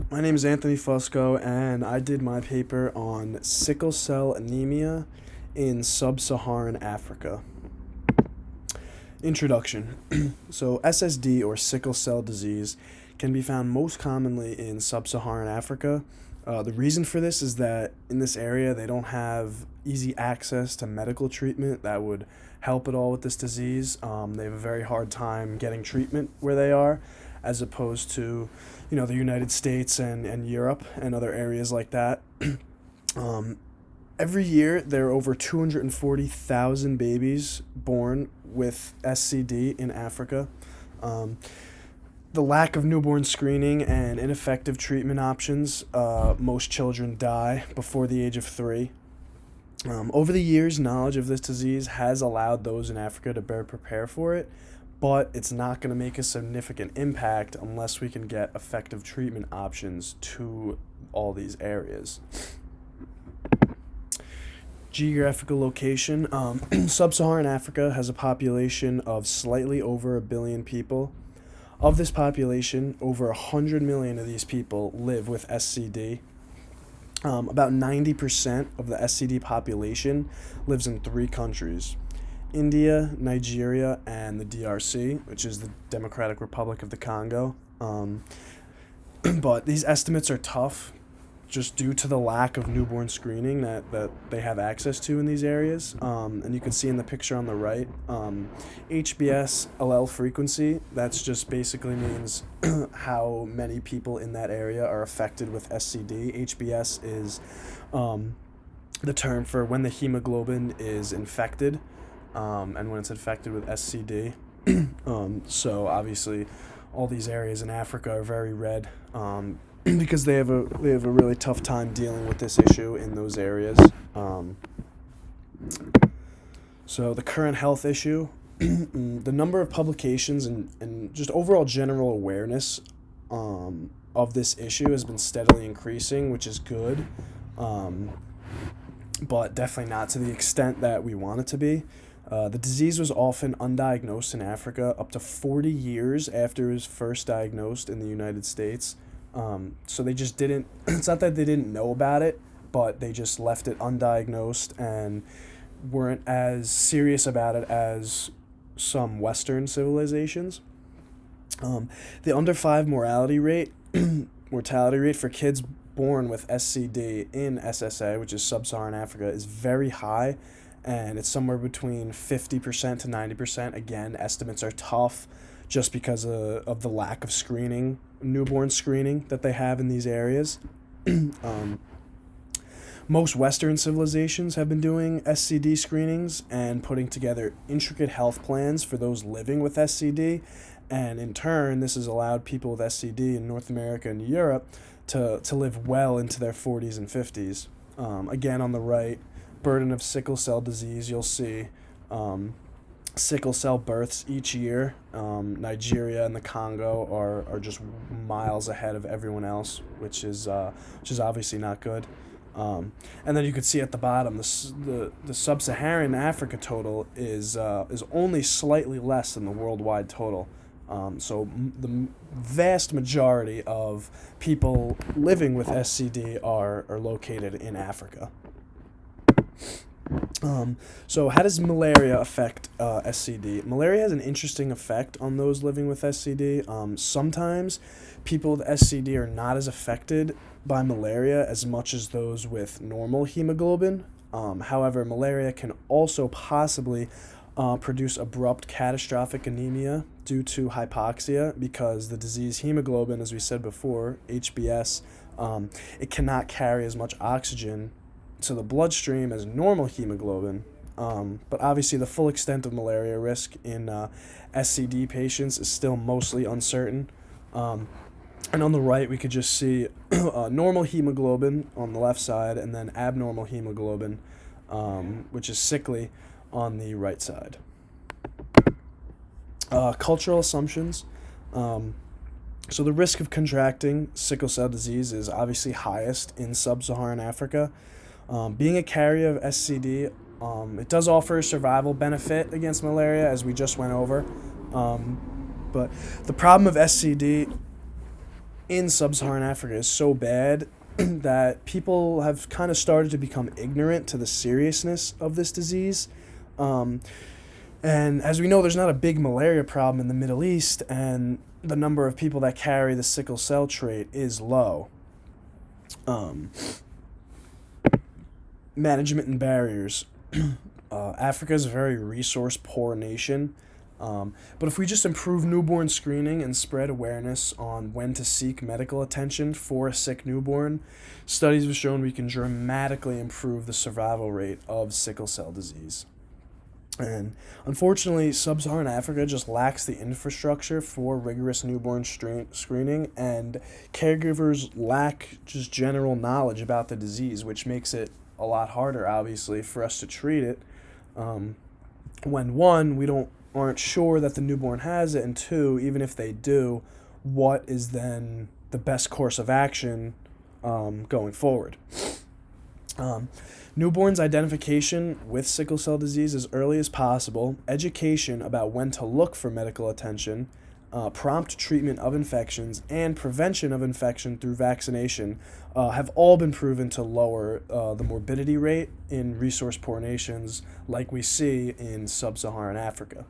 My name is Anthony Fusco, and I did my paper on sickle cell anemia in sub-Saharan Africa. Introduction. So, SSD, or sickle cell disease, can be found most commonly in sub-Saharan Africa. The reason for this is that in this area they don't have easy access to medical treatment that would help at all with this disease. They have a very hard time getting treatment where they are, as opposed to, the United States and Europe and other areas like that. um, every year, there are over 240,000 babies born with SCD in Africa. Um, the lack of newborn screening and ineffective treatment options, most children die before the age of 3. Over the years, knowledge of this disease has allowed those in Africa to better prepare for it, but it's not going to make a significant impact unless we can get effective treatment options to all these areas. Geographical location. Sub-Saharan Africa has a population of slightly over 1 billion people. Of this population, over 100 million of these people live with SCD. About 90% of the SCD population lives in 3 countries: India, Nigeria, and the DRC, which is the Democratic Republic of the Congo. But these estimates are tough just due to the lack of newborn screening that they have access to in these areas. And you can see in the picture on the right, HBS allele frequency, that's just basically means how many people in that area are affected with SCD. HBS is the term for when the hemoglobin is infected, and when it's infected with SCD. So obviously all these areas in Africa are very red, because they have a really tough time dealing with this issue in those areas. So the current health issue, the number of publications and just overall general awareness of this issue has been steadily increasing, which is good, but definitely not to the extent that we want it to be. The disease was often undiagnosed in Africa up to 40 years after it was first diagnosed in the United States. So they just didn't, it's not that they didn't know about it, but they just left it undiagnosed and weren't as serious about it as some Western civilizations. The under 5 mortality rate for kids born with SCD in SSA, which is sub-Saharan Africa, is very high, and it's somewhere between 50% to 90%. Again, estimates are tough just because of the lack of screening, newborn screening that they have in these areas. Most Western civilizations have been doing SCD screenings and putting together intricate health plans for those living with SCD, and in turn, this has allowed people with SCD in North America and Europe to live well into their 40s and 50s. Again, on the right, burden of sickle cell disease, you'll see sickle cell births each year. Nigeria and the Congo are just miles ahead of everyone else, which is obviously not good. And then you could see at the bottom, the sub-Saharan Africa total is only slightly less than the worldwide total. So the vast majority of people living with SCD are located in Africa. So how does malaria affect SCD? Malaria has an interesting effect on those living with SCD. Sometimes people with SCD are not as affected by malaria as much as those with normal hemoglobin. However, malaria can also possibly produce abrupt catastrophic anemia due to hypoxia, because the disease hemoglobin, as we said before, HBS, it cannot carry as much oxygen to the bloodstream as normal hemoglobin. But obviously the full extent of malaria risk in SCD patients is still mostly uncertain. And on the right, we could just see normal hemoglobin on the left side, and then abnormal hemoglobin, which is sickly, on the right side. Cultural assumptions. So the risk of contracting sickle cell disease is obviously highest in sub-Saharan Africa. Being a carrier of SCD, it does offer a survival benefit against malaria, as we just went over. But the problem of SCD in sub-Saharan Africa is so bad that people have kind of started to become ignorant to the seriousness of this disease. Um, and as we know, there's not a big malaria problem in the Middle East, and the number of people that carry the sickle cell trait is low. Um, Management and barriers. Africa is a very resource poor nation. But if we just improve newborn screening and spread awareness on when to seek medical attention for a sick newborn, studies have shown we can dramatically improve the survival rate of sickle cell disease. And unfortunately, sub-Saharan Africa just lacks the infrastructure for rigorous newborn screening, and caregivers lack just general knowledge about the disease, which makes it a lot harder, obviously, for us to treat it. When one, we aren't sure that the newborn has it, and two, even if they do, what is then the best course of action going forward? Newborns' identification with sickle cell disease as early as possible, education about when to look for medical attention, prompt treatment of infections, and prevention of infection through vaccination have all been proven to lower the morbidity rate in resource-poor nations like we see in sub-Saharan Africa.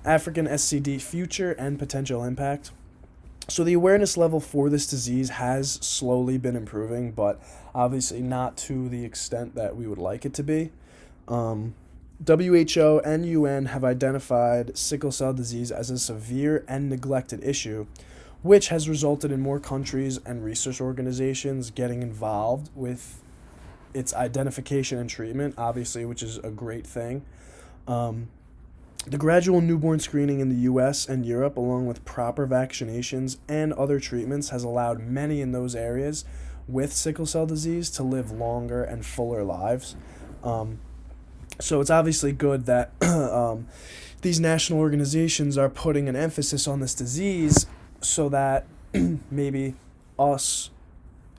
African SCD future and potential impact. So the awareness level for this disease has slowly been improving, but obviously not to the extent that we would like it to be. WHO and UN have identified sickle cell disease as a severe and neglected issue, which has resulted in more countries and research organizations getting involved with its identification and treatment, obviously, which is a great thing. The gradual newborn screening in the US and Europe, along with proper vaccinations and other treatments, has allowed many in those areas with sickle cell disease to live longer and fuller lives. So it's obviously good that these national organizations are putting an emphasis on this disease so that maybe us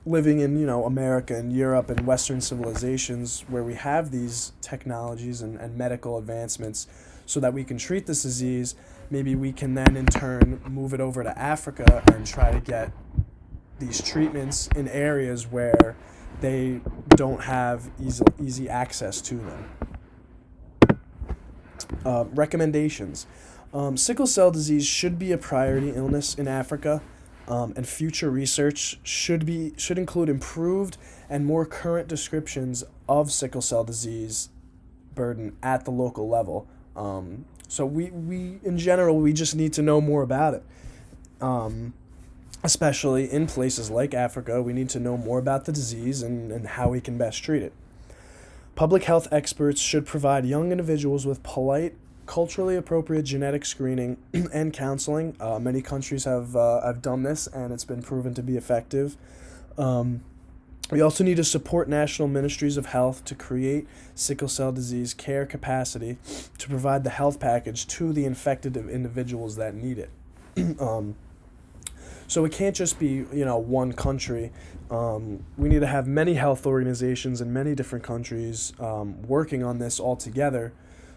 living in, America and Europe and Western civilizations where we have these technologies and medical advancements so that we can treat this disease, maybe we can then in turn move it over to Africa and try to get these treatments in areas where they don't have easy access to them. Recommendations. Sickle cell disease should be a priority illness in Africa, and future research should include improved and more current descriptions of sickle cell disease burden at the local level. So we in general, we just need to know more about it. Especially in places like Africa, we need to know more about the disease and how we can best treat it. Public health experts should provide young individuals with polite, culturally appropriate genetic screening and counseling. Many countries have done this, and it's been proven to be effective. We also need to support national ministries of health to create sickle cell disease care capacity to provide the health package to the infected individuals that need it. So it can't just be, one country. We need to have many health organizations in many different countries working on this all together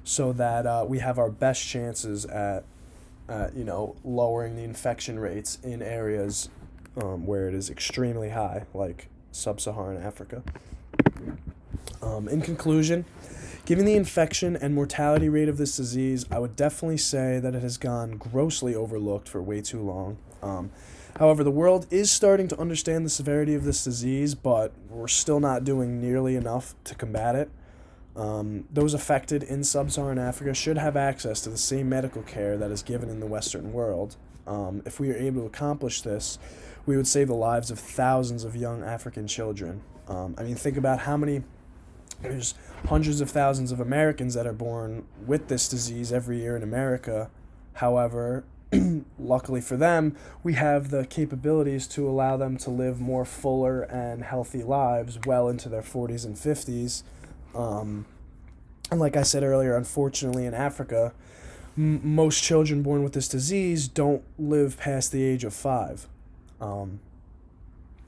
so that we have our best chances at lowering the infection rates in areas where it is extremely high, like sub-Saharan Africa. In conclusion, given the infection and mortality rate of this disease, I would definitely say that it has gone grossly overlooked for way too long. However, the world is starting to understand the severity of this disease, but we're still not doing nearly enough to combat it. Those affected in sub-Saharan Africa should have access to the same medical care that is given in the Western world. If we are able to accomplish this, we would save the lives of thousands of young African children. Think about there's hundreds of thousands of Americans that are born with this disease every year in America. However, luckily for them, we have the capabilities to allow them to live more fuller and healthy lives well into their 40s and 50s. And like I said earlier, unfortunately in Africa, most children born with this disease don't live past the age of 5.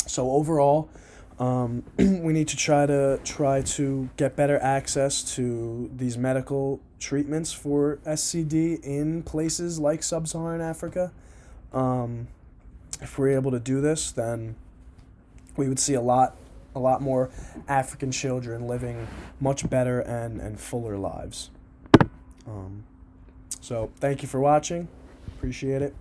So overall, we need to try to get better access to these medical treatments for SCD in places like sub-Saharan Africa. If we're able to do this, then we would see a lot more African children living much better and fuller lives. So thank you for watching. Appreciate it.